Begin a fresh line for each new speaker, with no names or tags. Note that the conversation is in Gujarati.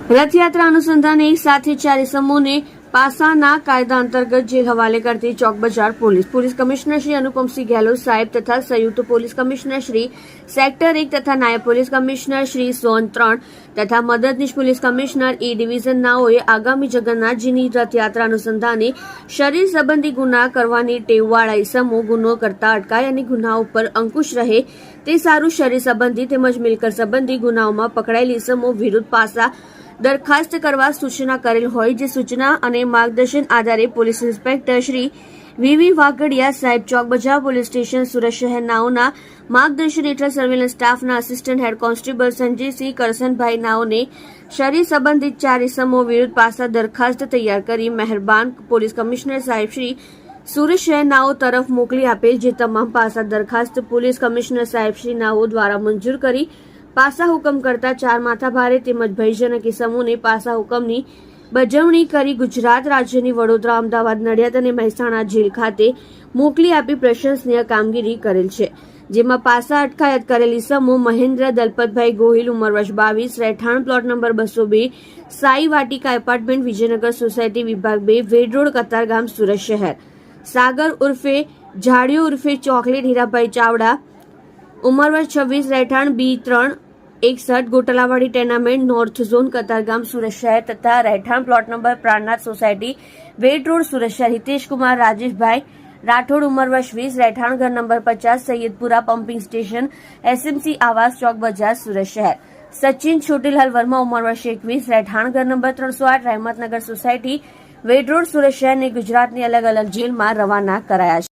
રથયાત્રા અનુસંધાને એક સાથે 4 ઇસમોને પાસાના કાયદા અંતર્ગત જેલ હવાલે કરતી ચોક બજાર પોલીસ કમિશનર શ્રી અનુપમસિંહ ગેહલોત સાહેબ તથા સંયુક્ત પોલીસ કમિશનર શ્રી સેક્ટર 1 તથા નાયબ પોલીસ કમિશનર શ્રી ઝોન 3 તથા મદદનીશ પોલીસ કમિશનર એ ડિવિઝન નાઓએ આગામી જગન્નાથજીની રથયાત્રા અનુસંધાને શરીર સંબંધી ગુના કરવાની ટેવવાળા ઇસમો ગુનો કરતા અટકાય અને ગુનાઓ ઉપર અંકુશ રહે તે સારું શરીર સંબંધી તેમજ મિલકત સંબંધી ગુનાઓમાં પકડાયેલ ઇસમો વિરુદ્ધ પાસા દરખાસ્ત કરવા સૂચના કરેલ હોય જે સૂચના અને માર્ગદર્શન આધારે police inspector Shri VV Vaghadiya સાહેબ ચોક બજાર પોલીસ સ્ટેશન સુરત શહેર નાઓના માર્ગદર્શન હેઠળ સર્વેલન્સ સ્ટાફના assistant head constable Sanjaysinh Karsanbhai નાઓને શરીર સંબંધિત 4 ઇસમો વિરુદ્ધ પાસા દરખાસ્ત તૈયાર કરી મહેરબાન પોલીસ કમિશનર સાહેબ શ્રી સુરત શહેર નાઓ તરફ મોકલી આપેલ જે તમામ પાસા દરખાસ્ત પોલીસ કમિશનર સાહેબ શ્રી નાઓ દ્વારા મંજૂર કરી પાસા હુકમ કરતા 4 માથાભારે તેમજ ભયજનક ઇસમોને પાસા હુકમની બજવણી કરી ગુજરાત રાજ્યની વડોદરા, અમદાવાદ, નડિયાદ અને મહેસાણા જેલ ખાતે મોકલી આપી પ્રશંસનીય કામગીરી કરેલ છે. જેમાં પાસા અટકાયત કરેલ ઇસમો મહેન્દ્ર દલપતભાઈ ગોહિલ ઉંમર વર્ષ 22 રહેઠાણ પ્લોટ નંબર 202 સાઈ વાટિકા એપાર્ટમેન્ટ વિજયનગર સોસાયટી વિભાગ 2 વેડ રોડ કતારગામ સુરત શહેર. સાગર ઉર્ફે ઝાડિયો ઉર્ફે ચોકલેટ હીરાભાઈ ચાવડા ઉંમર વર્ષ 26 રહેઠાણ B3 61 Gotlawadi tenement north zone Katargam Surat શહેર તથા રહેઠાણ plot number Prannath society Ved road Surat શહેર. હિતેશકુમાર રાજેશભાઈ રાઠોડ ઉંમર વર્ષ 20 રહેઠાણ ઘર number 50 Saiyadpura pumping station SMC આવાસ ચોક બજાર સુરત શહેર. સચિન છોટીલાલ વર્મા ઉંમર વર્ષ 21 રહેઠાણ ઘર number 308 રહેમતનગર society Ved road Surat શહેરને ગુજરાતની અલગ અલગ જેલમાં રવાના કરાયા છે.